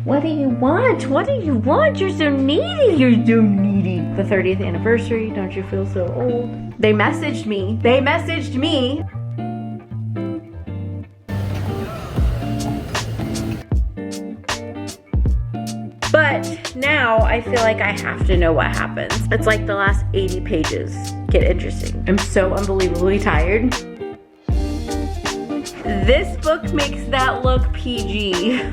What do you want? What do you want? You're so needy. You're so needy. The 30th anniversary. Don't you feel so old? They messaged me. They messaged me. But now I feel like I have to know what happens. It's like the last 80 pages get interesting. I'm so unbelievably tired. This book makes that look PG.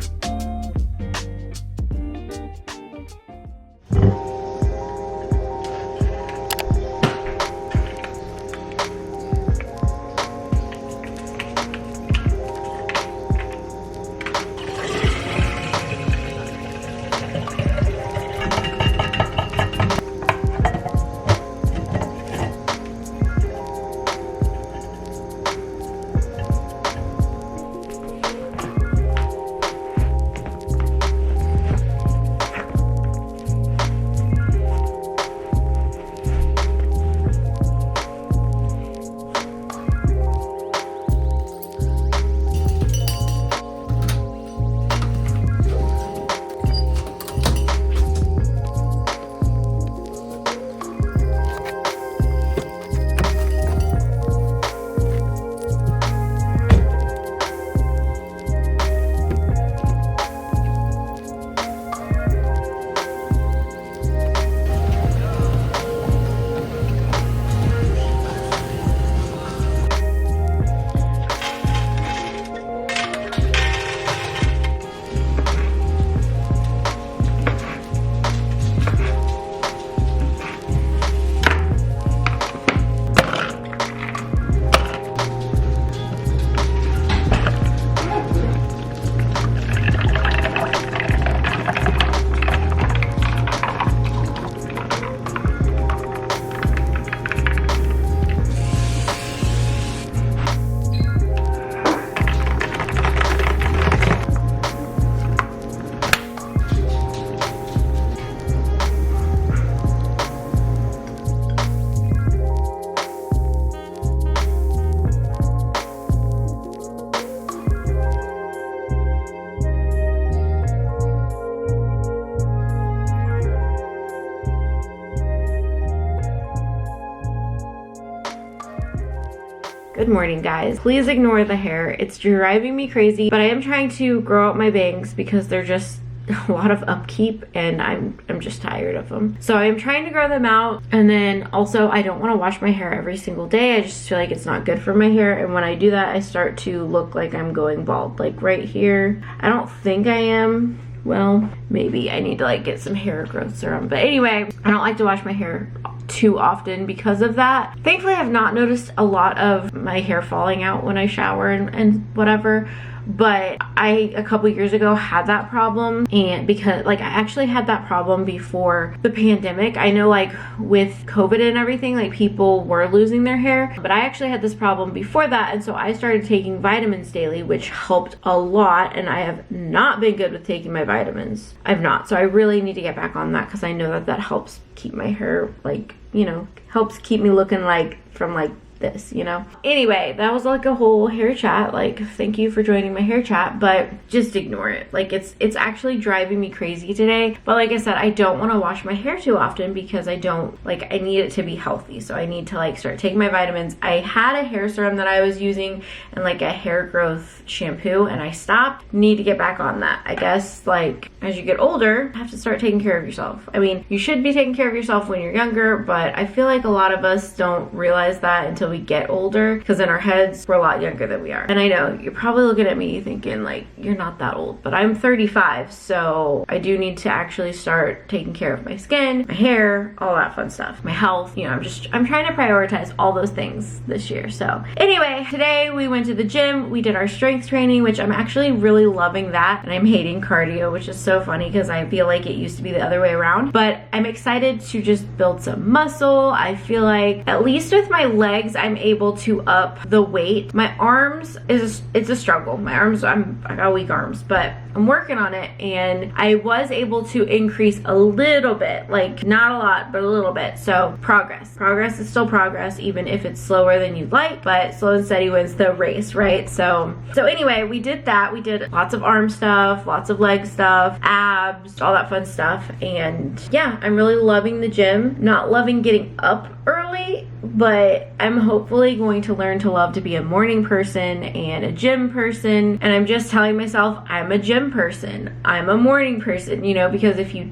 Good morning, guys. Please ignore the hair. It's driving me crazy, but I am trying to grow out my bangs because they're just a lot of upkeep and I'm just tired of them. So I'm trying to grow them out, and then also I don't want to wash my hair every single day. I just feel like it's not good for my hair, and when I do that I start to look like I'm going bald. Like right here, I don't think I am. Well, maybe I need to like get some hair growth serum, but anyway, I don't like to wash my hair too often because of that. Thankfully, I've not noticed a lot of my hair falling out when I shower and whatever, but I a couple years ago had that problem, and because like I actually had that problem before the pandemic. I know like with COVID and everything, like people were losing their hair, but I actually had this problem before that, and so I started taking vitamins daily, which helped a lot, and I have not been good with taking my vitamins. I've not, so I really need to get back on that because I know that that helps keep my hair, like, you know, helps keep me looking like from like this, you know. Anyway, that was like a whole hair chat. Like, thank you for joining my hair chat, but just ignore it. Like, it's actually driving me crazy today. But like I said, I don't want to wash my hair too often because I don't, like, I need it to be healthy. So I need to like start taking my vitamins. I had a hair serum that I was using and like a hair growth shampoo, and I stopped. Need to get back on that. I guess like as you get older, you have to start taking care of yourself. I mean, you should be taking care of yourself when you're younger, but I feel like a lot of us don't realize that until we get older, because in our heads we're a lot younger than we are. And I know you're probably looking at me thinking like, you're not that old, but I'm 35, so I do need to actually start taking care of my skin, my hair, all that fun stuff, my health. You know, I'm trying to prioritize all those things this year. So anyway, today we went to the gym. We did our strength training, which I'm actually really loving that, and I'm hating cardio, which is so funny because I feel like it used to be the other way around. But I'm excited to just build some muscle. I feel like at least with my legs, as I'm able to up the weight, my arms it's a struggle. My arms, I got weak arms, but I'm working on it, and I was able to increase a little bit, like not a lot, but a little bit. So progress is still progress, even if it's slower than you'd like, but slow and steady wins the race, right? So anyway, we did that. We did lots of arm stuff, lots of leg stuff, abs, all that fun stuff. And yeah, I'm really loving the gym. Not loving getting up early, but I'm hopefully going to learn to love to be a morning person and a gym person. And I'm just telling myself I'm a gym person, I'm a morning person, you know, because if you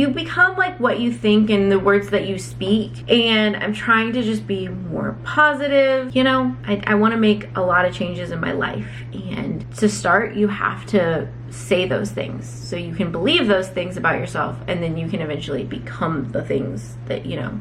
become like what you think and the words that you speak. And I'm trying to just be more positive, you know. I want to make a lot of changes in my life, and to start, you have to say those things so you can believe those things about yourself, and then you can eventually become the things that, you know,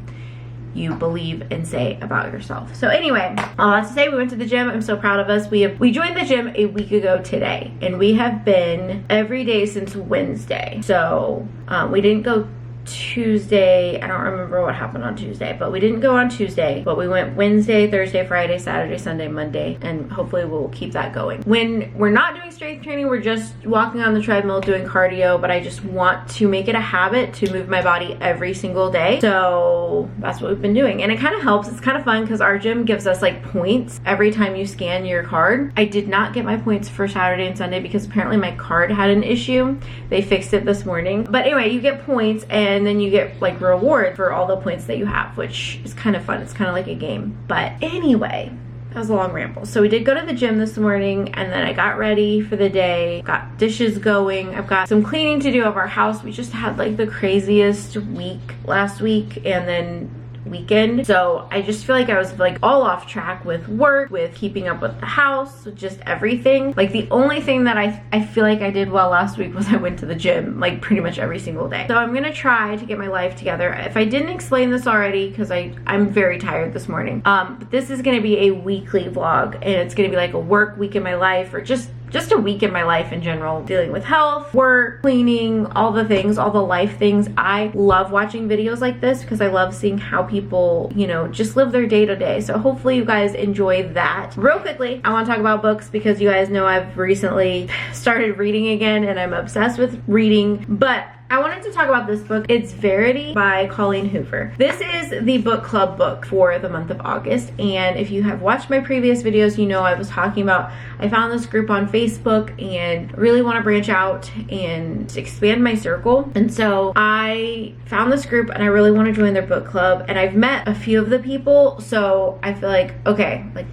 you believe and say about yourself. So anyway, all that to say, we went to the gym. I'm so proud of us. We joined the gym a week ago today, and we have been every day since Wednesday. So we didn't go Tuesday. I don't remember what happened on Tuesday, but we didn't go on Tuesday, but we went Wednesday, Thursday, Friday, Saturday, Sunday, Monday, and hopefully we'll keep that going. When we're not doing strength training, we're just walking on the treadmill doing cardio, but I just want to make it a habit to move my body every single day. So that's what we've been doing, and it kind of helps. It's kind of fun because our gym gives us like points every time you scan your card. I did not get my points for Saturday and Sunday because apparently my card had an issue. They fixed it this morning, but anyway, you get points, and then you get like reward for all the points that you have, which is kind of fun. It's kind of like a game. But anyway, that was a long ramble. So we did go to the gym this morning, and then I got ready for the day, got dishes going. I've got some cleaning to do of our house. We just had like the craziest week last week and then weekend, so I just feel like I was like all off track with work, with keeping up with the house, with just everything. Like the only thing that I feel like I did well last week was I went to the gym like pretty much every single day. So I'm gonna try to get my life together. If I didn't explain this already, because I'm very tired this morning, but this is gonna be a weekly vlog, and it's gonna be like a work week in my life, or just a week in my life in general, dealing with health, work, cleaning, all the things, all the life things. I love watching videos like this because I love seeing how people, you know, just live their day to day. So hopefully you guys enjoy that. Real quickly, I want to talk about books because you guys know I've recently started reading again, and I'm obsessed with reading, but I wanted to talk about this book. It's Verity by Colleen Hoover. This is the book club book for the month of August, and if you have watched my previous videos, you know I was talking about, I found this group on Facebook and really want to branch out and expand my circle. And so I found this group and I really want to join their book club, and I've met a few of the people, so I feel like, okay, like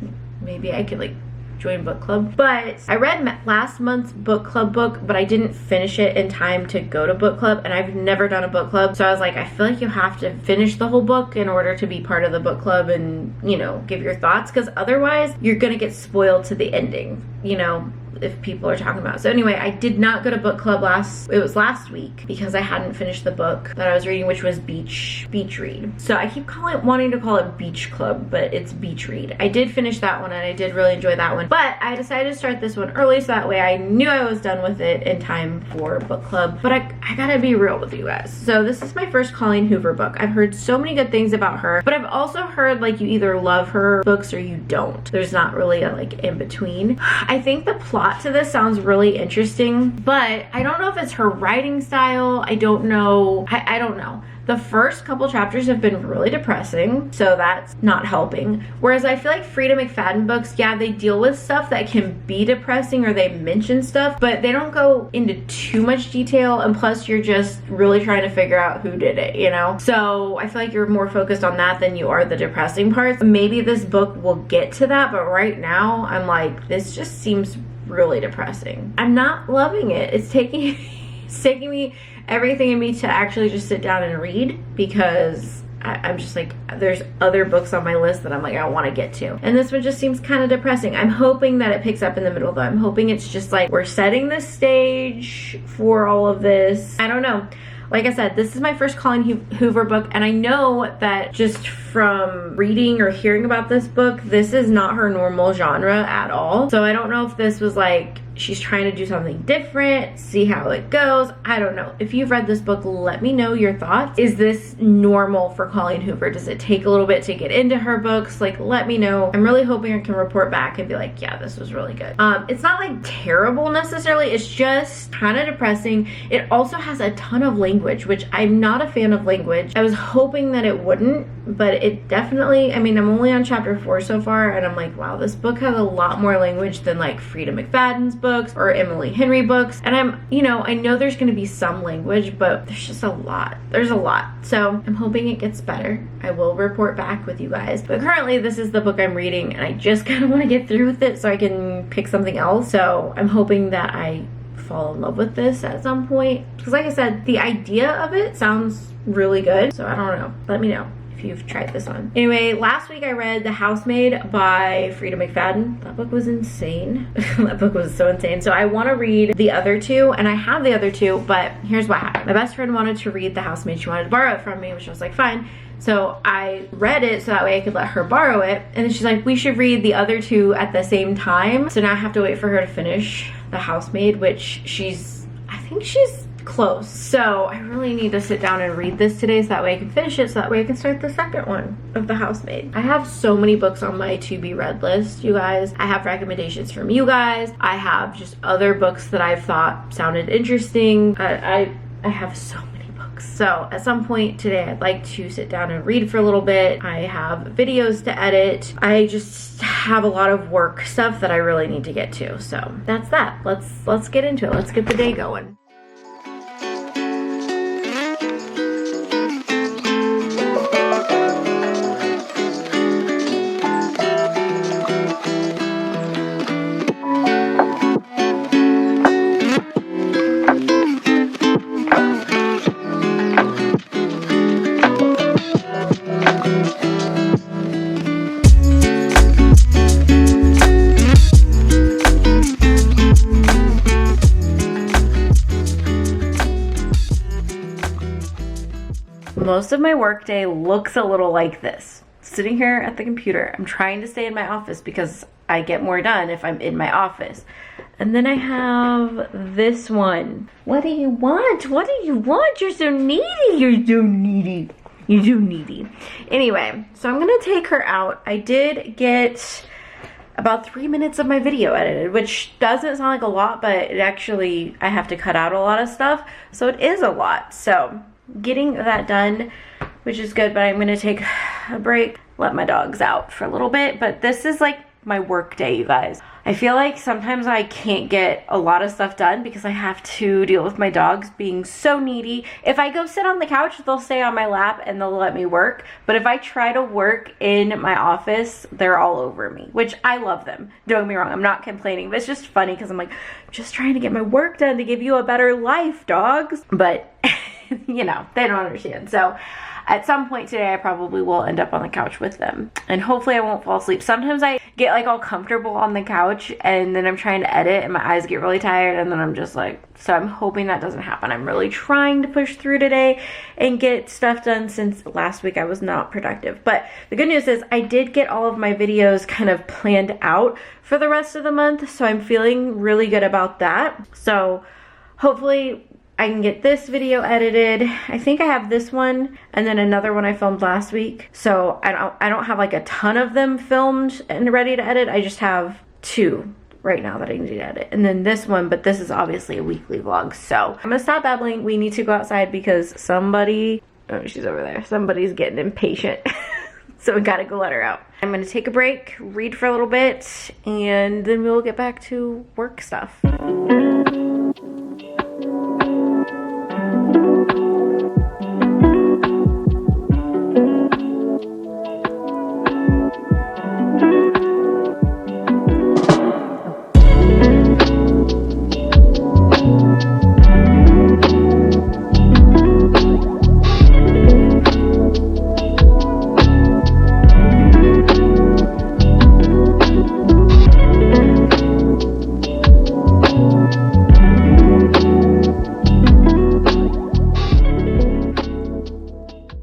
maybe I could like join book club. But I read last month's book club book, but I didn't finish it in time to go to book club, and I've never done a book club, so I was like, I feel like you have to finish the whole book in order to be part of the book club and, you know, give your thoughts, because otherwise you're gonna get spoiled to the ending, you know, if people are talking about. So anyway, I did not go to book club last week because I hadn't finished the book that I was reading, which was Beach Read. So I keep wanting to call it Beach Club, but it's Beach Read. I did finish that one and I did really enjoy that one, but I decided to start this one early so that way I knew I was done with it in time for book club. But I gotta be real with you guys. So this is my first Colleen Hoover book. I've heard so many good things about her, but I've also heard like you either love her books or you don't. There's not really a like in between. I think the plot to this sounds really interesting, but I don't know if it's her writing style. I don't know. I don't know. The first couple chapters have been really depressing, so that's not helping. Whereas I feel like Frida McFadden books, yeah, they deal with stuff that can be depressing or they mention stuff, but they don't go into too much detail, and plus you're just really trying to figure out who did it, you know? So I feel like you're more focused on that than you are the depressing parts. Maybe this book will get to that, but right now I'm like, this just seems really depressing. I'm not loving it. It's taking me everything in me to actually just sit down and read, because I'm just like, there's other books on my list that I'm like, I want to get to. And this one just seems kind of depressing. I'm hoping that it picks up in the middle though. I'm hoping it's just like, we're setting the stage for all of this. I don't know. Like I said, this is my first Colleen Hoover book, and I know that just from reading or hearing about this book, this is not her normal genre at all. So I don't know if this was like she's trying to do something different, see how it goes. I don't know. If you've read this book, let me know your thoughts. Is this normal for Colleen Hoover? Does it take a little bit to get into her books? Like, let me know. I'm really hoping I can report back and be like, yeah, this was really good. It's not like terrible necessarily. It's just kind of depressing. It also has a ton of language, which I'm not a fan of language. I was hoping that it wouldn't, but it definitely, I mean, I'm only on chapter 4 so far, and I'm like, wow, this book has a lot more language than like Frida McFadden's books or Emily Henry books. And I know there's going to be some language, but there's just a lot. There's a lot. So I'm hoping it gets better. I will report back with you guys. But currently this is the book I'm reading, and I just kind of want to get through with it so I can pick something else. So I'm hoping that I fall in love with this at some point. Because like I said, the idea of it sounds really good. So I don't know. Let me know if you've tried this one. Anyway, last week I read The Housemaid by Frida McFadden. That book was insane. That book was so insane. So I want to read the other two, and I have the other two, but here's what happened. My best friend wanted to read The Housemaid. She wanted to borrow it from me, which I was like, fine. So I read it so that way I could let her borrow it. And then she's like, we should read the other two at the same time. So now I have to wait for her to finish The Housemaid, which I think she's close. So I really need to sit down and read this today so that way I can finish it, so that way I can start the second one of The Housemaid. I have so many books on my to be read list, you guys. I have recommendations from you guys. I have just other books that I've thought sounded interesting. I have so many. So at some point today, I'd like to sit down and read for a little bit. I have videos to edit. I just have a lot of work stuff that I really need to get to. So that's that. Let's get into it. Let's get the day going. Most of my workday looks a little like this. Sitting here at the computer, I'm trying to stay in my office because I get more done if I'm in my office. And then I have this one. What do you want? What do you want? You're so needy. You're so needy. You're so needy. Anyway, so I'm gonna take her out. I did get about 3 minutes of my video edited, which doesn't sound like a lot, but it actually, I have to cut out a lot of stuff. So it is a lot. So getting that done, which is good, but I'm gonna take a break, let my dogs out for a little bit. But this is like my work day, you guys. I feel like sometimes I can't get a lot of stuff done because I have to deal with my dogs being so needy. If I go sit on the couch, they'll stay on my lap and they'll let me work. But if I try to work in my office, they're all over me, which I love them. Don't get me wrong, I'm not complaining, but it's just funny because I'm like, just trying to get my work done to give you a better life, dogs. But you know, they don't understand. So at some point today, I probably will end up on the couch with them. And hopefully I won't fall asleep. Sometimes I get like all comfortable on the couch and then I'm trying to edit and my eyes get really tired and then I'm just like, so I'm hoping that doesn't happen. I'm really trying to push through today and get stuff done since last week I was not productive. But the good news is I did get all of my videos kind of planned out for the rest of the month. So I'm feeling really good about that. So hopefully I can get this video edited. I think I have this one and then another one I filmed last week. So I don't have like a ton of them filmed and ready to edit. I just have 2 right now that I need to edit. And then this one, but this is obviously a weekly vlog. So I'm gonna stop babbling. We need to go outside because somebody, oh, she's over there. Somebody's getting impatient. So we gotta go let her out. I'm gonna take a break, read for a little bit, and then we'll get back to work stuff.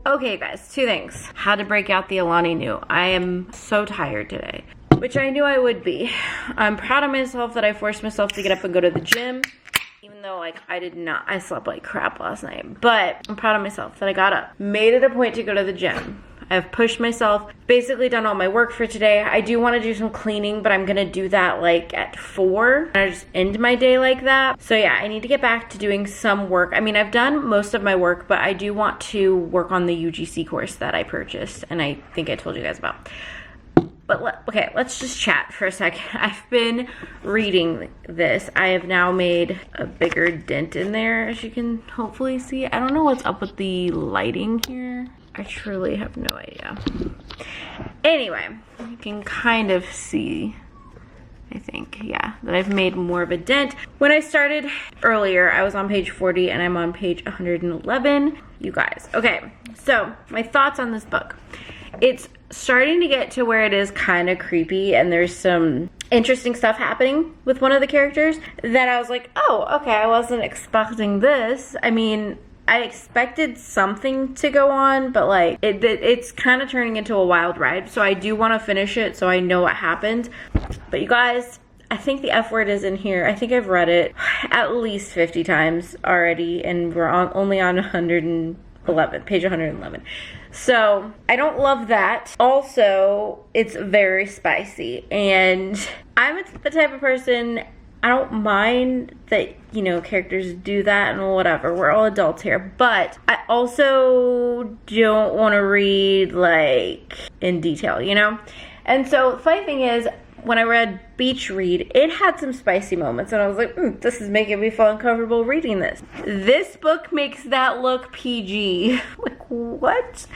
Okay guys, 2 things. Had to break out the Alani Nu. I am so tired today. which I knew I would be. I'm proud of myself that I forced myself to get up and go to the gym, even though like I slept like crap last night, but I'm proud of myself that I got up, made it a point to go to the gym. I've pushed myself, basically done all my work for today. I do want to do some cleaning, but I'm gonna do that like at 4. I just end my day like that. So yeah, I need to get back to doing some work. I mean, I've done most of my work, but I do want to work on the UGC course that I purchased, and I think I told you guys about. But okay, let's just chat for a second. I've been reading this. I have now made a bigger dent in there, as you can hopefully see. I don't know what's up with the lighting here. I truly have no idea. Anyway, you can kind of see, I think, yeah, that I've made more of a dent. When I started earlier, I was on page 40 and I'm on page 111. You guys, okay, so my thoughts on this book. It's starting to get to where it is kind of creepy, and there's some interesting stuff happening with one of the characters that I was like, oh, okay, I wasn't expecting this. I mean, I expected something to go on, but like it's kind of turning into a wild ride. So I do want to finish it so I know what happened. But you guys, I think the F word is in here. I think I've read it at least 50 times already, and we're only on 111, page 111. So I don't love that. Also, it's very spicy, and I'm the type of person, I don't mind that, you know, characters do that and whatever. We're all adults here. But I also don't want to read, like, in detail, you know? And so the funny thing is, when I read Beach Read, it had some spicy moments, and I was like, this is making me feel uncomfortable reading this. This book makes that look PG. Like, what?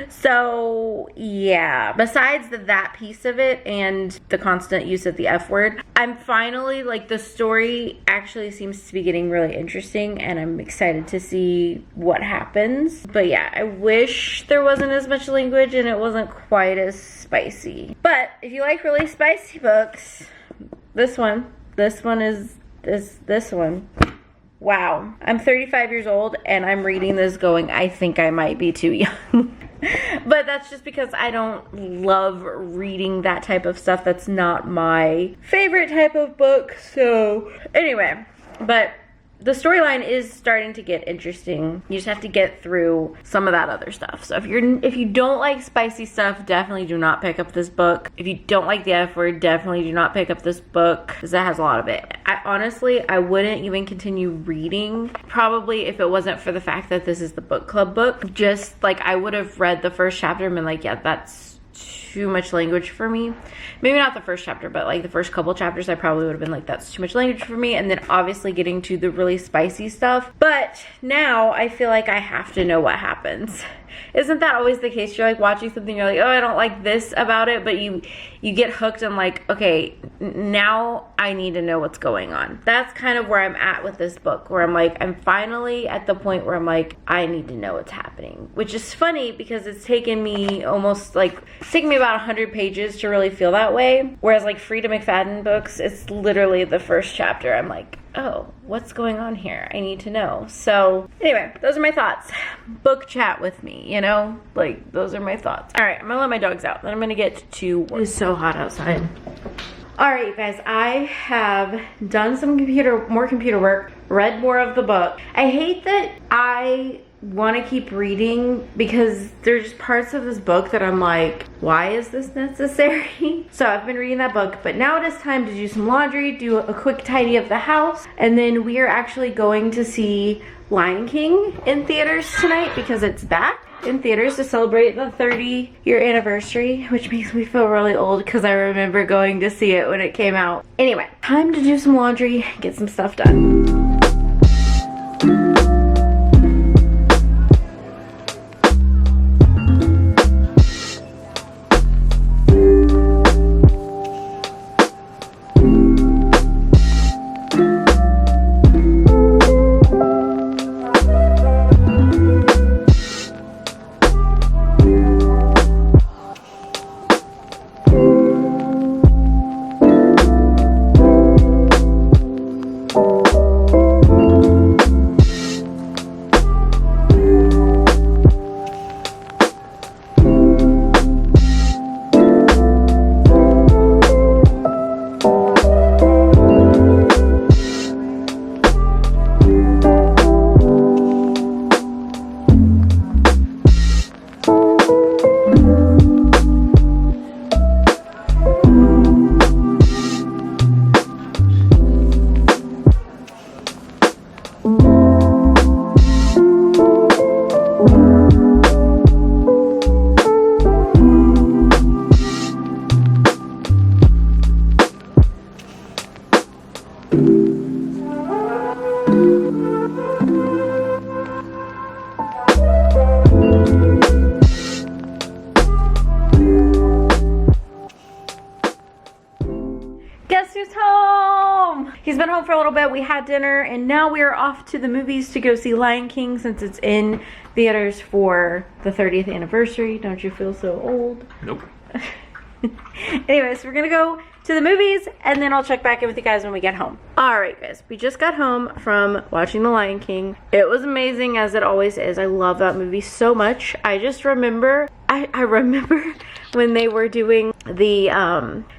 So, yeah. Besides that piece of it and the constant use of the F word, I'm finally, like, the story actually seems to be getting really interesting, and I'm excited to see what happens. But yeah, I wish there wasn't as much language and it wasn't quite as spicy. But if you like really spicy books, this one is this one. Wow. I'm 35 years old and I'm reading this going, I think I might be too young. But that's just because I don't love reading that type of stuff. That's not my favorite type of book. So anyway, but the storyline is starting to get interesting. You just have to get through some of that other stuff. So if you don't like spicy stuff, definitely do not pick up this book. If you don't like the F word, definitely do not pick up this book, because that has a lot of it. I wouldn't even continue reading, probably, if it wasn't for the fact that this is the book club book. Just like, I would have read the first chapter and been like, yeah, that's too much language for me. Maybe not the first chapter, but like the first couple chapters, I probably would have been like, that's too much language for me. And then obviously getting to the really spicy stuff. But now I feel like I have to know what happens. Isn't that always the case? You're like watching something, you're like, oh, I don't like this about it, but you get hooked and like, okay, now I need to know what's going on. That's kind of where I'm at with this book, where I'm like, I'm finally at the point where I'm like, I need to know what's happening, which is funny because it's taken me about 100 pages to really feel that way. Whereas like Frida McFadden books, it's literally the first chapter. I'm like, oh, what's going on here? I need to know. So anyway, those are my thoughts. Book chat with me, you know? Like, those are my thoughts. All right, I'm gonna let my dogs out. Then I'm gonna get to work. It's so hot outside. All right, you guys, I have done some more computer work, read more of the book. I hate that I want to keep reading because there's just parts of this book that I'm like, why is this necessary? So I've been reading that book, but now it is time to do some laundry, do a quick tidy of the house, and then we are actually going to see Lion King in theaters tonight because it's back in theaters to celebrate the 30-year anniversary, which makes me feel really old because I remember going to see it when it came out. Anyway, time to do some laundry, get some stuff done. for a little bit. We had dinner, and now we are off to the movies to go see Lion King since it's in theaters for the 30th anniversary. Don't you feel so old? Nope. Anyways, we're gonna go to the movies, and then I'll check back in with you guys when we get home. Alright guys, we just got home from watching The Lion King. It was amazing, as it always is. I love that movie so much. I just remember, I remember when they were doing the,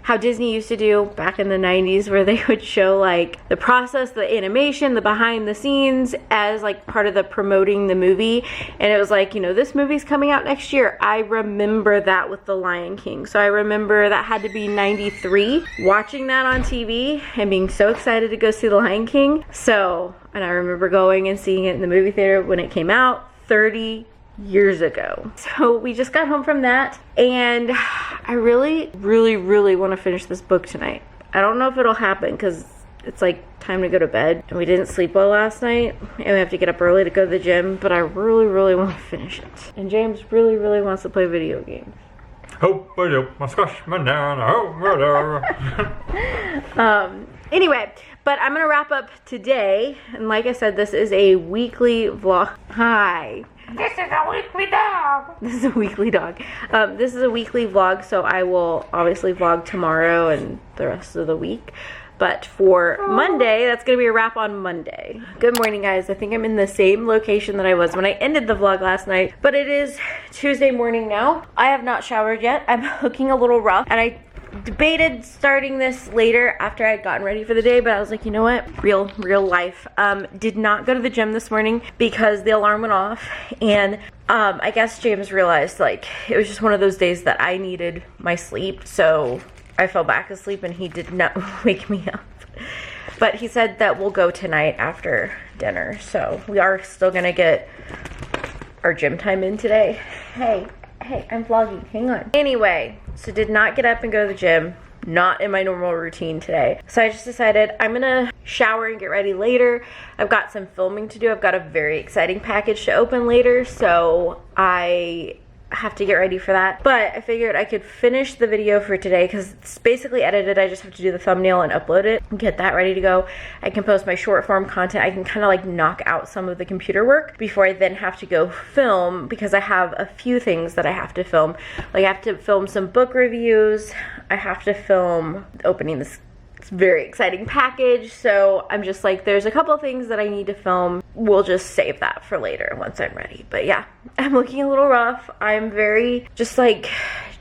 how Disney used to do back in the 90s, where they would show like the process, the animation, the behind the scenes as like part of the promoting the movie. And it was like, you know, this movie's coming out next year. I remember that with The Lion King. So I remember that had to be 93, watching that on TV and being so excited to go see The Lion King. So, and I remember going and seeing it in the movie theater when it came out 30 years ago. So we just got home from that, and I really want to finish this book tonight. I don't know if it'll happen because it's like time to go to bed, and we didn't sleep well last night, and we have to get up early to go to the gym, but I really want to finish it. And James really wants to play video games. Anyway, but I'm gonna wrap up today, and like I said, this is a weekly vlog. Hi. This is a weekly dog. This is a weekly dog. This is a weekly vlog, so I will obviously vlog tomorrow and the rest of the week. But for Monday, that's going to be a wrap on Monday. Good morning, guys. I think I'm in the same location that I was when I ended the vlog last night. But it is Tuesday morning now. I have not showered yet. I'm looking a little rough, and I debated starting this later after I had gotten ready for the day, but I was like, you know what, real life. Did not go to the gym this morning because the alarm went off, and I guess James realized like it was just one of those days that I needed my sleep, so I fell back asleep and he did not wake me up. But he said that we'll go tonight after dinner, so we are still gonna get our gym time in today. Hey, I'm vlogging, hang on. Anyway, so did not get up and go to the gym. Not in my normal routine today. So I just decided I'm gonna shower and get ready later. I've got some filming to do. I've got a very exciting package to open later, so I have to get ready for that. But I figured I could finish the video for today because it's basically edited. I just have to do the thumbnail and upload it and get that ready to go. I can post my short form content. I can kind of like knock out some of the computer work before I then have to go film, because I have a few things that I have to film. Like I have to film some book reviews. I have to film opening this very exciting package. So I'm just like, there's a couple things that I need to film. We'll just save that for later once I'm ready. But yeah, I'm looking a little rough. I'm very just like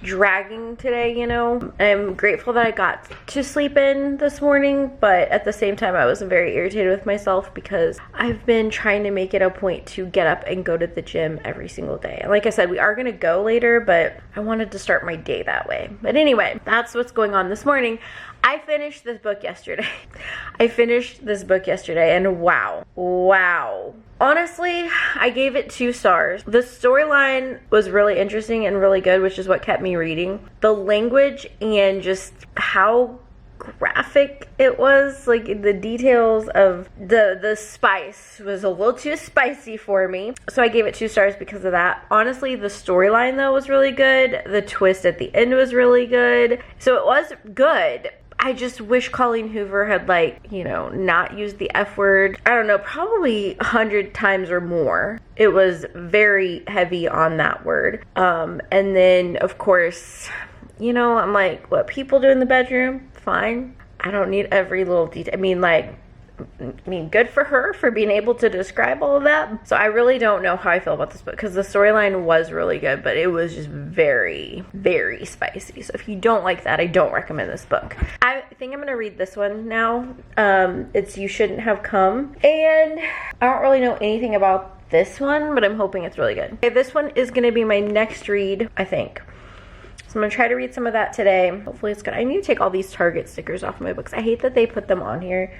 dragging today, you know. I'm grateful that I got to sleep in this morning, but at the same time I was very irritated with myself because I've been trying to make it a point to get up and go to the gym every single day. And like I said, we are gonna go later, but I wanted to start my day that way. But anyway, that's what's going on this morning. I finished this book yesterday. And wow. Honestly, I gave it 2 stars. The storyline was really interesting and really good, which is what kept me reading. The language and just how graphic it was, like the details of the spice was a little too spicy for me. So I gave it 2 stars because of that. Honestly, the storyline though was really good. The twist at the end was really good. So it was good. I just wish Colleen Hoover had, like, you know, not used the F word. I don't know, probably 100 times or more. It was very heavy on that word. And then, of course, you know, I'm like, what people do in the bedroom, fine. I don't need every little detail. I mean, good for her for being able to describe all of that. So I really don't know how I feel about this book because the storyline was really good, but it was just very spicy. So if you don't like that, I don't recommend this book. I think I'm gonna read this one now. It's You Shouldn't Have Come, and I don't really know anything about this one, but I'm hoping it's really good. Okay, this one is gonna be my next read, I think. So I'm gonna try to read some of that today. Hopefully it's good. I need to take all these Target stickers off my books. I hate that they put them on here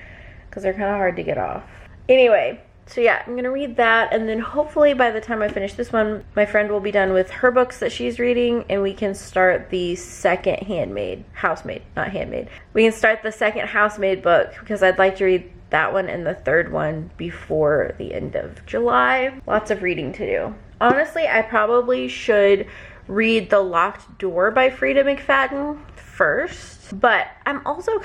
because they're kind of hard to get off. Anyway, so yeah, I'm gonna read that, and then hopefully by the time I finish this one, my friend will be done with her books that she's reading, and we can start the second housemaid, not handmade. We can start the second housemaid book because I'd like to read that one and the third one before the end of July. Lots of reading to do. Honestly, I probably should read The Locked Door by Frida McFadden first, But I'm also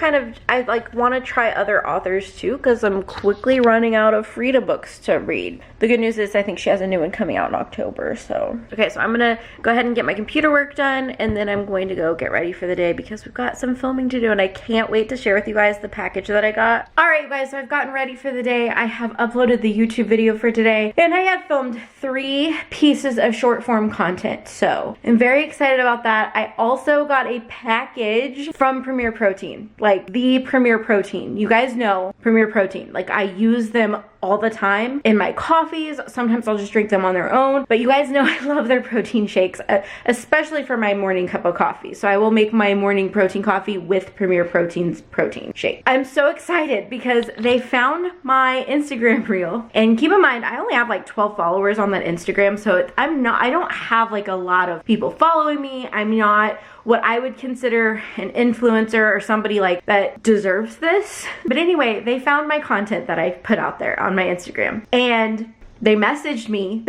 I like want to try other authors too, because I'm quickly running out of Frida books to read. The good news is I think she has a new one coming out in October. So okay, so I'm gonna go ahead and get my computer work done, and then I'm going to go get ready for the day because we've got some filming to do, and I can't wait to share with you guys the package that I got. All right, you guys, so I've gotten ready for the day. I have uploaded the YouTube video for today, and I have filmed 3 pieces of short form content. So I'm very excited about that. I also got a package from Premier Protein, like the Premier Protein. You guys know Premier Protein. Like, I use them all the time in my coffees. Sometimes I'll just drink them on their own, but you guys know I love their protein shakes, especially for my morning cup of coffee. So I will make my morning protein coffee with Premier Protein's protein shake. I'm so excited because they found my Instagram reel, and keep in mind I only have like 12 followers on that Instagram, so I don't have like a lot of people following me. I'm not what I would consider an influencer or somebody like that deserves this. But anyway, they found my content that I put out there on my Instagram, and they messaged me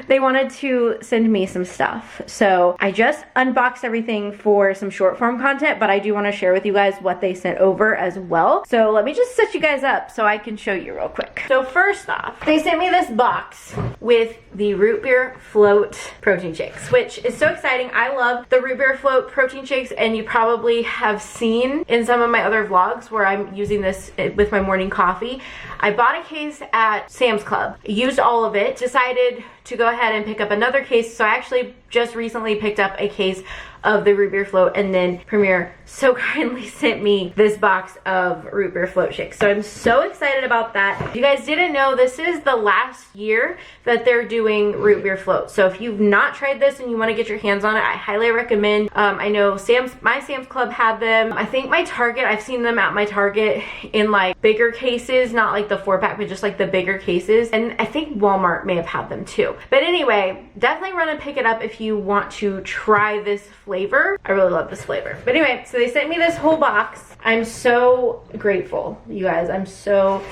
they wanted to send me some stuff. So I just unboxed everything for some short form content, but I do want to share with you guys what they sent over as well. So let me just set you guys up so I can show you real quick. So first off, they sent me this box with the root beer float protein shakes, which is so exciting. I love the root beer float protein shakes, and you probably have seen in some of my other vlogs where I'm using this with my morning coffee. I bought a case at Sam's Club, used all of it, decided to go ahead and pick up another case. So I actually just recently picked up a case of the root beer float, and then Premier so kindly sent me this box of root beer float shakes. So I'm so excited about that. If you guys didn't know, this is the last year that they're doing root beer float. So if you've not tried this and you want to get your hands on it, I highly recommend. I know my Sam's Club had them. I think my Target, I've seen them at my Target in like bigger cases, not like the 4-pack, but just like the bigger cases. And I think Walmart may have had them too. But anyway, definitely run and pick it up if you want to try this flavor. I really love this flavor. But anyway, so they sent me this whole box. I'm so grateful, you guys. I'm so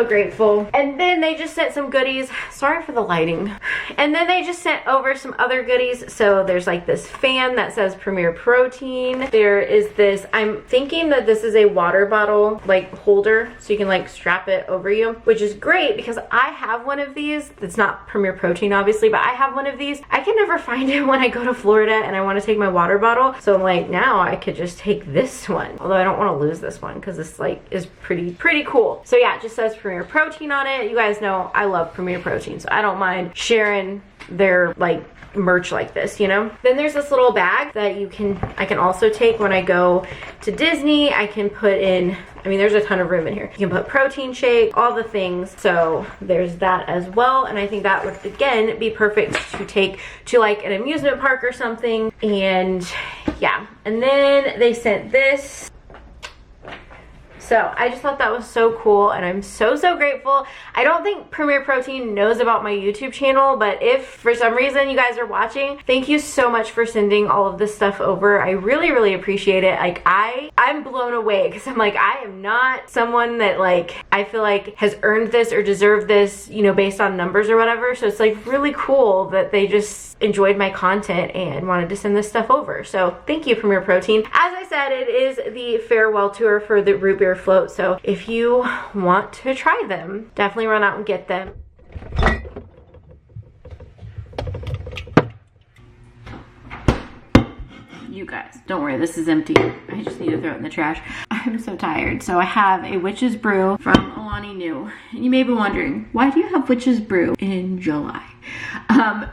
grateful. And then they just sent some goodies. Sorry for the lighting. And then they just sent over some other goodies. So there's like this fan that says Premier Protein. There is this, I'm thinking that this is a water bottle like holder, so you can like strap it over you, which is great because I have one of these. It's not Premier Protein obviously, but I have one of these. I can never find it when I go to Florida and I want to take my water bottle. So I'm like, now I could just take this one. Although I don't want to lose this one because this like is pretty cool. So yeah, it just says Premier Protein on it. You guys know I love Premier Protein, so I don't mind sharing their like merch like this, you know? Then there's this little bag that I can also take when I go to Disney. I can put in, I mean, there's a ton of room in here. You can put protein shake, all the things. So there's that as well. And I think that would, again, be perfect to take to like an amusement park or something. And yeah, and then they sent this. So I just thought that was so cool, and I'm so grateful. I don't think Premier Protein knows about my YouTube channel, but if for some reason you guys are watching, thank you so much for sending all of this stuff over. I really appreciate it. Like I'm blown away because I'm like, I am not someone that like I feel like has earned this or deserved this, you know, based on numbers or whatever. So it's like really cool that they just enjoyed my content and wanted to send this stuff over. So thank you, Premier Protein. As I said, it is the farewell tour for the root beer float. So if you want to try them, definitely run out and get them. You guys, don't worry, this is empty. I just need to throw it in the trash. I'm so tired. So I have a witch's brew from Alani New. And you may be wondering, why do you have witch's brew in July?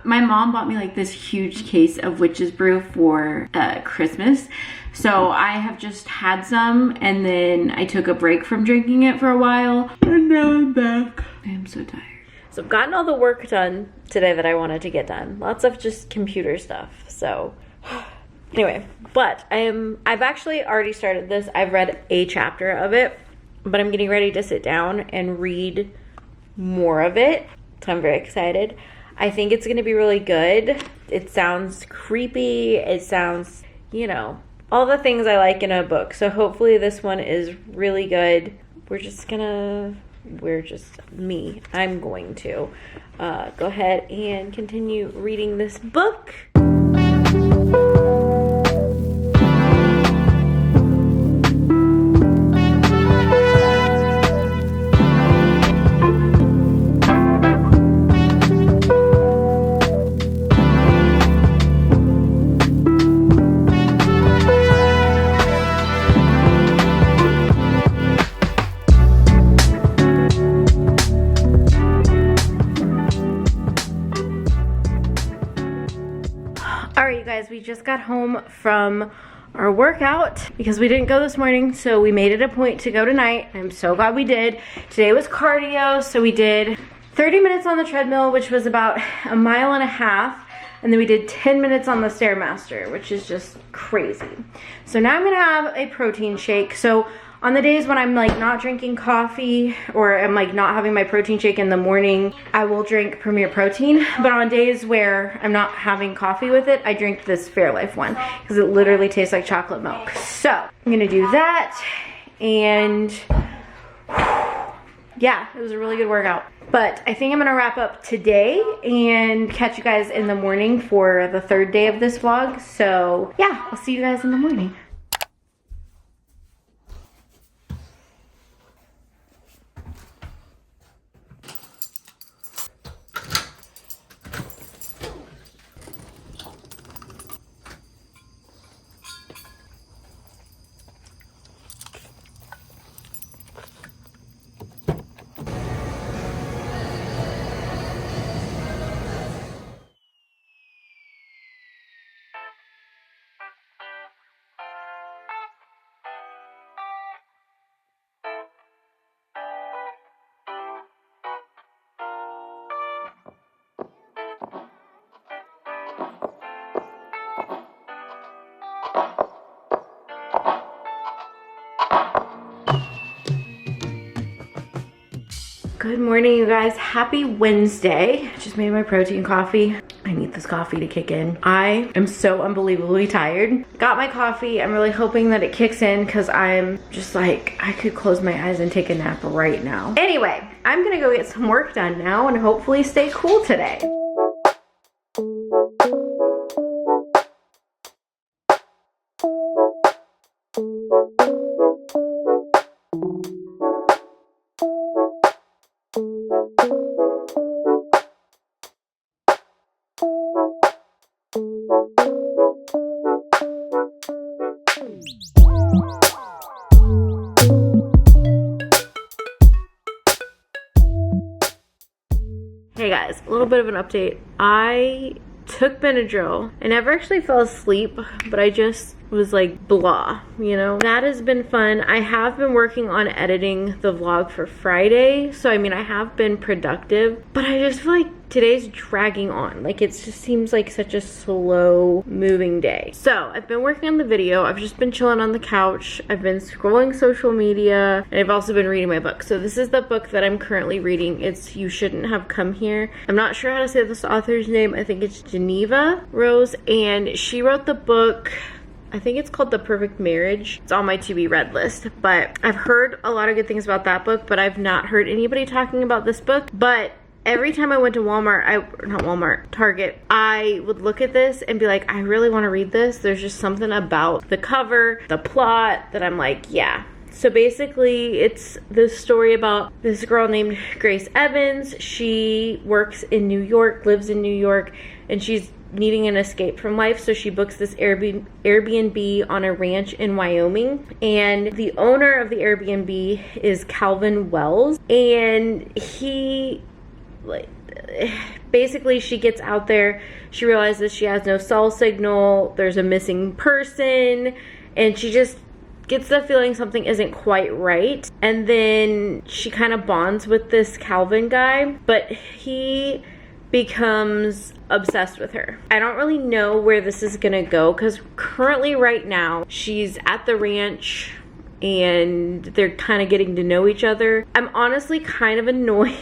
My mom bought me like this huge case of witch's brew for Christmas. So I have just had some, and then I took a break from drinking it for a while, and now I'm back. I am so tired. So I've gotten all the work done today that I wanted to get done. Lots of just computer stuff. So anyway, but I've actually already started this. I've read a chapter of it, but I'm getting ready to sit down and read more of it. So I'm very excited. I think it's gonna be really good. It sounds creepy. It sounds, you know, all the things I like in a book. So hopefully this one is really good. I'm going to go ahead and continue reading this book. We just got home from our workout because we didn't go this morning, so we made it a point to go tonight. I'm so glad we did. Today was cardio, so we did 30 minutes on the treadmill, which was about 1.5 miles, and then we did 10 minutes on the Stairmaster, which is just crazy. So now I'm gonna have a protein shake. So on the days when I'm like not drinking coffee or I'm like not having my protein shake in the morning, I will drink Premier Protein. But on days where I'm not having coffee with it, I drink this Fairlife one because it literally tastes like chocolate milk. So I'm gonna do that, and yeah, it was a really good workout. But I think I'm gonna wrap up today and catch you guys in the morning for the 3rd day of this vlog. So yeah, I'll see you guys in the morning. Good morning, you guys. Happy Wednesday. Just made my protein coffee. I need this coffee to kick in. I am so unbelievably tired. Got my coffee. I'm really hoping that it kicks in because I'm just like, I could close my eyes and take a nap right now. Anyway, I'm gonna go get some work done now and hopefully stay cool today. Hey guys, a little bit of an update. I took Benadryl. I never actually fell asleep, but I just was like blah, you know? That has been fun. I have been working on editing the vlog for Friday, so I mean, I have been productive, but I just feel like today's dragging on. Like, it just seems like such a slow moving day. So I've been working on the video. I've just been chilling on the couch. I've been scrolling social media, and I've also been reading my book. So this is the book that I'm currently reading. It's You Shouldn't Have Come Here. I'm not sure how to say this author's name. I think it's Geneva Rose, and she wrote the book, I think it's called The Perfect Marriage. It's on my to be read list, but I've heard a lot of good things about that book, but I've not heard anybody talking about this book. But every time I went to Target, I would look at this and be like, I really want to read this. There's just something about the cover, the plot, that I'm like, yeah. So basically, it's this story about this girl named Grace Evans. She works in New York, lives in New York, and she's needing an escape from life, so she books this Airbnb on a ranch in Wyoming, and the owner of the Airbnb is Calvin Wells, and he, like, basically she gets out there, she realizes she has no cell signal, there's a missing person, and she just gets the feeling something isn't quite right. And then she kind of bonds with this Calvin guy, but he becomes obsessed with her. I don't really know where this is gonna go because currently right now she's at the ranch and they're kind of getting to know each other. I'm honestly kind of annoyed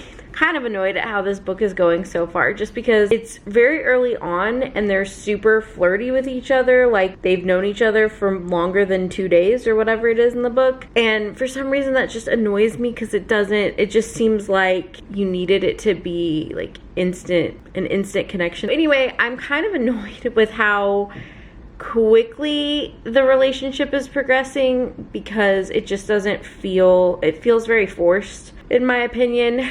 at how this book is going so far, just because it's very early on and they're super flirty with each other, like they've known each other for longer than 2 days or whatever it is in the book. And for some reason that just annoys me because it just seems like you needed it to be like an instant connection. Anyway, I'm kind of annoyed with how quickly the relationship is progressing because it just doesn't feel, it feels very forced in my opinion.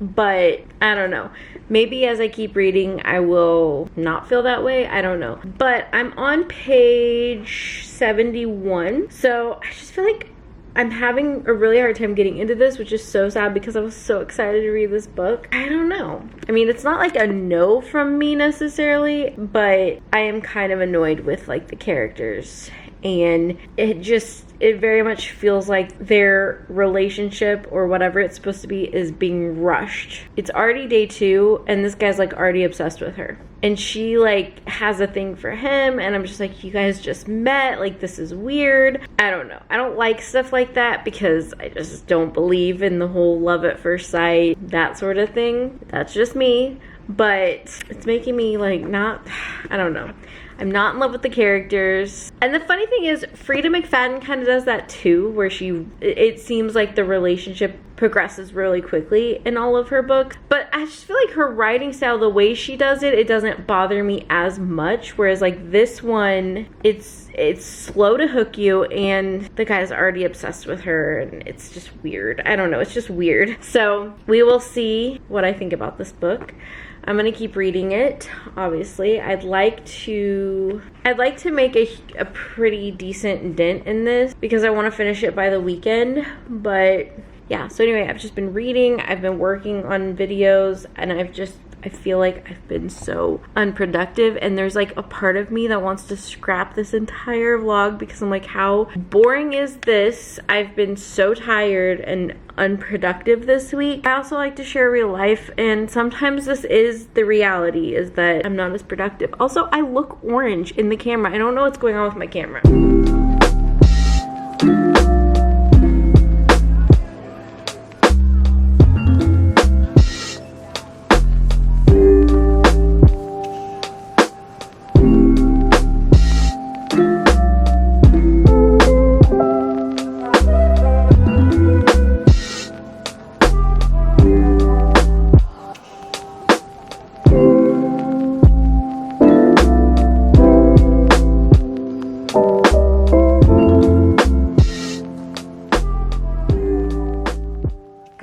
But I don't know, maybe as I keep reading I will not feel that way, I don't know. But I'm on page 71, so I just feel like I'm having a really hard time getting into this, which is so sad because I was so excited to read this book. I don't know. I mean, it's not like a no from me necessarily, but I am kind of annoyed with like the characters, and it very much feels like their relationship or whatever it's supposed to be is being rushed. It's already day 2 and this guy's like already obsessed with her. And she like has a thing for him, and I'm just like, you guys just met, like this is weird. I don't know. I don't like stuff like that because I just don't believe in the whole love at first sight, that sort of thing. That's just me. But it's making me like I don't know. I'm not in love with the characters. And the funny thing is, Frida McFadden kind of does that too, where it seems like the relationship progresses really quickly in all of her books. But I just feel like her writing style, the way she does it, it doesn't bother me as much. Whereas like this one, it's slow to hook you, and the guy's already obsessed with her, and it's just weird. I don't know, it's just weird. So we will see what I think about this book. I'm gonna keep reading it, obviously. I'd like to make a pretty decent dent in this because I want to finish it by the weekend. But yeah, so anyway, I've just been reading, I've been working on videos, and I feel like I've been so unproductive, and there's like a part of me that wants to scrap this entire vlog because I'm like, how boring is this? I've been so tired and unproductive this week. I also like to share real life, and sometimes this is the reality, is that I'm not as productive. Also, I look orange in the camera. I don't know what's going on with my camera.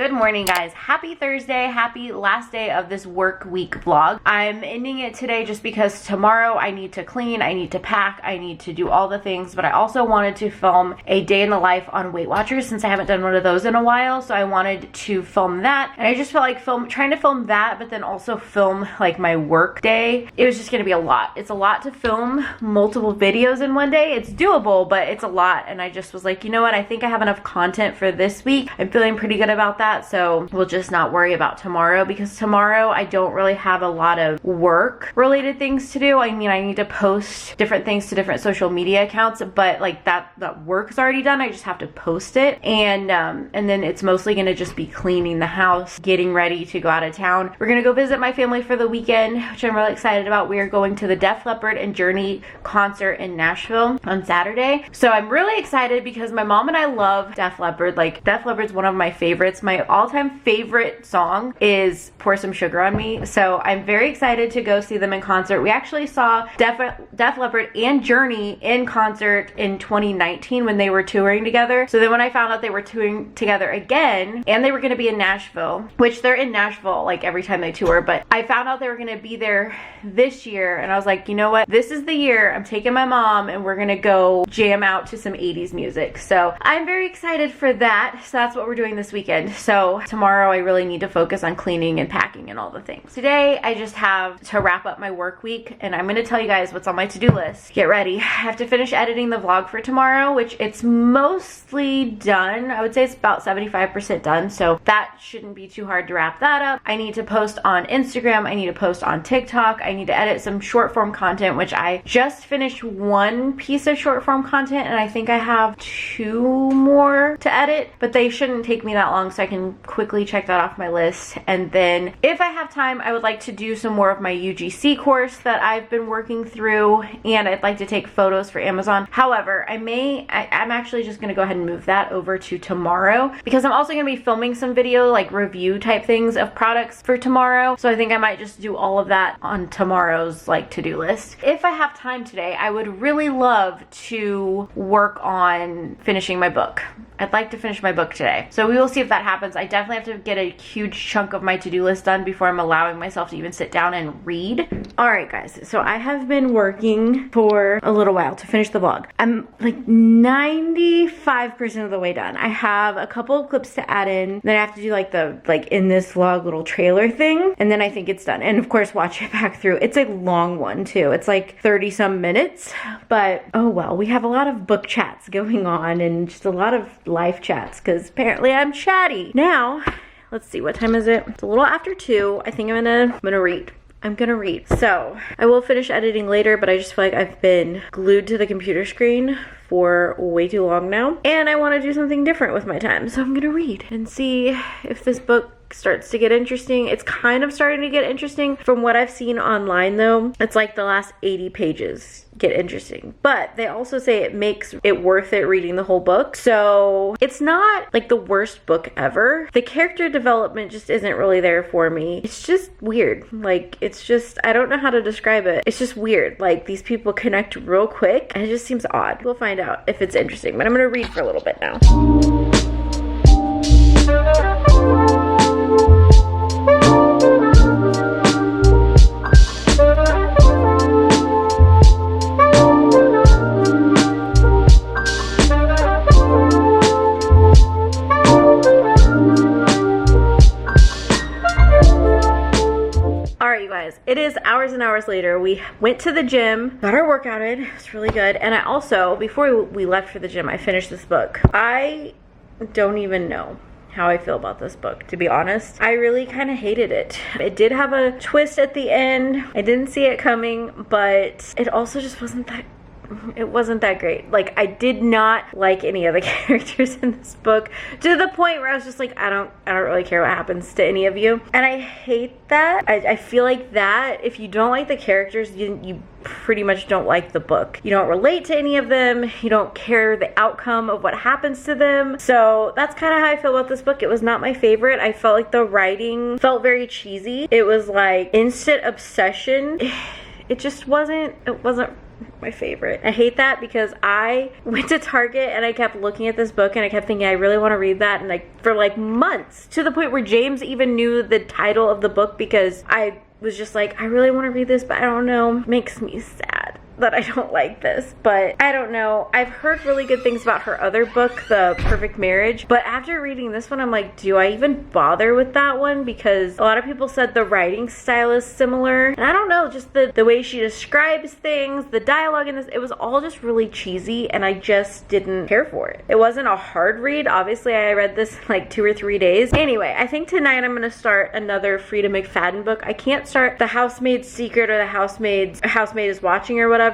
Morning, guys. Happy Thursday. Happy last day of this work week vlog. I'm ending it today just because tomorrow I need to clean, I need to pack, I need to do all the things, but I also wanted to film a day in the life on Weight Watchers since I haven't done one of those in a while, so I wanted to film that, and I just felt like trying to film that, but then also film like my work day. It was just gonna be a lot. It's a lot to film multiple videos in one day. It's doable, but it's a lot, and I just was like, you know what, I think I have enough content for this week. I'm feeling pretty good about that, so we'll just not worry about tomorrow, because tomorrow I don't really have a lot of work related things to do. I mean, I need to post different things to different social media accounts, but like that work's already done. I just have to post it, and then it's mostly gonna just be cleaning the house, getting ready to go out of town. We're gonna go visit my family for the weekend, which I'm really excited about. We are going to the Def Leppard and Journey concert in Nashville on Saturday, so I'm really excited because my mom and I love Def Leppard. Like, Def Leppard's one of my favorites. My all-time favorite song is Pour Some Sugar on Me, so I'm very excited to go see them in concert. We actually saw Def Leppard and Journey in concert in 2019 when they were touring together. So then when I found out they were touring together again and they were going to be in Nashville, which they're in Nashville like every time they tour, but I found out they were going to be there this year, and I was like, you know what, this is the year. I'm taking my mom and we're going to go jam out to some 80s music. So I'm very excited for that. So that's what we're doing this weekend. So tomorrow I really need to focus on cleaning and packing and all the things. Today I just have to wrap up my work week, and I'm going to tell you guys what's on my to-do list. Get ready. I have to finish editing the vlog for tomorrow, which it's mostly done. I would say it's about 75% done, so that shouldn't be too hard to wrap that up. I need to post on Instagram. I need to post on TikTok. I need to edit some short form content, which I just finished one piece of short form content, and I think I have 2 more to edit, but they shouldn't take me that long, so I can quickly check that off my list. And then if I have time, I would like to do some more of my UGC course that I've been working through, and I'd like to take photos for Amazon. However, I'm actually just gonna go ahead and move that over to tomorrow, because I'm also gonna be filming some video, like review type things of products for tomorrow. So I think I might just do all of that on tomorrow's like to-do list. If I have time today, I would really love to work on finishing my book. I'd like to finish my book today. So we will see if that happens. I definitely have to get a huge chunk of my to-do list done before I'm allowing myself to even sit down and read. All right, guys. So I have been working for a little while to finish the vlog. I'm like 95% of the way done. I have a couple of clips to add in. Then I have to do like the in this vlog little trailer thing. And then I think it's done. And of course, watch it back through. It's a long one too. It's like 30 some minutes. But oh well, we have a lot of book chats going on and just a lot of live chats because apparently I'm chatty. Now, let's see, what time is it? It's a little after 2. I think I'm gonna read. I'm gonna read. So I will finish editing later, but I just feel like I've been glued to the computer screen for way too long now. And I wanna do something different with my time. So I'm gonna read and see if this book starts to get interesting. It's kind of starting to get interesting. From what I've seen online though, it's like the last 80 pages get interesting. But they also say it makes it worth it reading the whole book. So it's not like the worst book ever. The character development just isn't really there for me. It's just weird. Like, it's just, I don't know how to describe it. It's just weird. Like, these people connect real quick and it just seems odd. We'll find out if it's interesting, but I'm gonna read for a little bit now. It is hours and hours later. We went to the gym, got our workout in. It was really good. And I also, before we left for the gym, I finished this book. I don't even know how I feel about this book, to be honest. I really kind of hated it. It did have a twist at the end. I didn't see it coming, but it also just wasn't that great. Like, I did not like any of the characters in this book, to the point where I was just like, I don't really care what happens to any of you. And I hate that. I feel like that if you don't like the characters, you pretty much don't like the book. You don't relate to any of them. You don't care the outcome of what happens to them. So that's kind of how I feel about this book. It was not my favorite. I felt like the writing felt very cheesy. It was like instant obsession. It just wasn't my favorite. I hate that because I went to Target and I kept looking at this book and I kept thinking I really want to read that, and like for like months, to the point where James even knew the title of the book because I was just like, I really want to read this, but I don't know. Makes me sad that I don't like this, but I don't know. I've heard really good things about her other book, The Perfect Marriage, but after reading this one, I'm like, do I even bother with that one? Because a lot of people said the writing style is similar, and I don't know, just the way she describes things, the dialogue in this, it was all just really cheesy, and I just didn't care for it. It wasn't a hard read. Obviously, I read this in like 2 or 3 days. Anyway, I think tonight I'm gonna start another Frida McFadden book. I can't start The Housemaid's Secret or The Housemaid is Watching or whatever.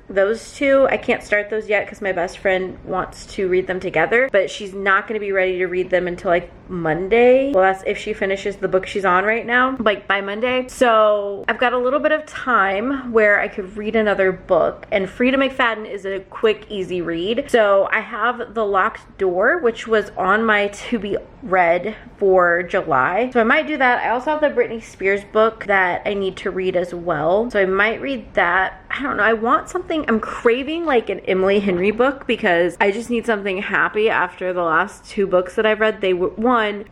Those two, I can't start those yet because my best friend wants to read them together, but she's not going to be ready to read them until like Monday. Well, that's if she finishes the book she's on right now, like by Monday. So I've got a little bit of time where I could read another book, and Frida McFadden is a quick, easy read. So I have The Locked Door, which was on my to be read for July. So I might do that. I also have the Britney Spears book that I need to read as well. So I might read that. I don't know. I want something. I'm craving like an Emily Henry book because I just need something happy after the last 2 books that I've read. They were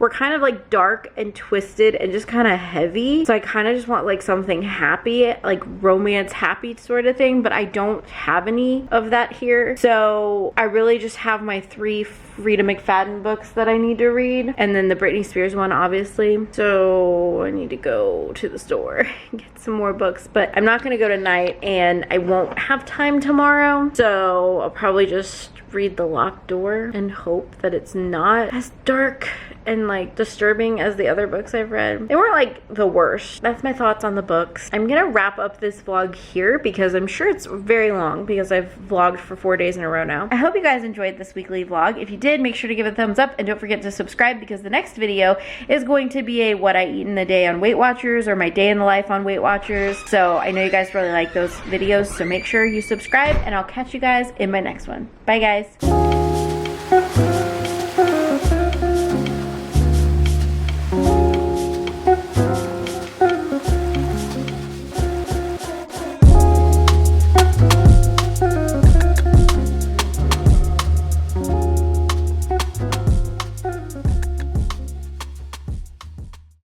kind of like dark and twisted and just kind of heavy. So I kind of just want like something happy, like romance happy sort of thing, but I don't have any of that here. So I really just have my 3 Frida McFadden books that I need to read, and then the Britney Spears one, obviously. So I need to go to the store and get some more books, but I'm not gonna go tonight and I won't have time tomorrow, so I'll probably just read The Locked Door and hope that it's not as dark and like disturbing as the other books I've read. They weren't like the worst. That's my thoughts on the books. I'm gonna wrap up this vlog here because I'm sure it's very long because I've vlogged for 4 days in a row now. I hope you guys enjoyed this weekly vlog. If you did, make sure to give it a thumbs up and don't forget to subscribe because the next video is going to be a what I eat in a day on Weight Watchers or my day in the life on Weight Watchers. So I know you guys really like those videos, so make sure you subscribe and I'll catch you guys in my next one. Bye guys.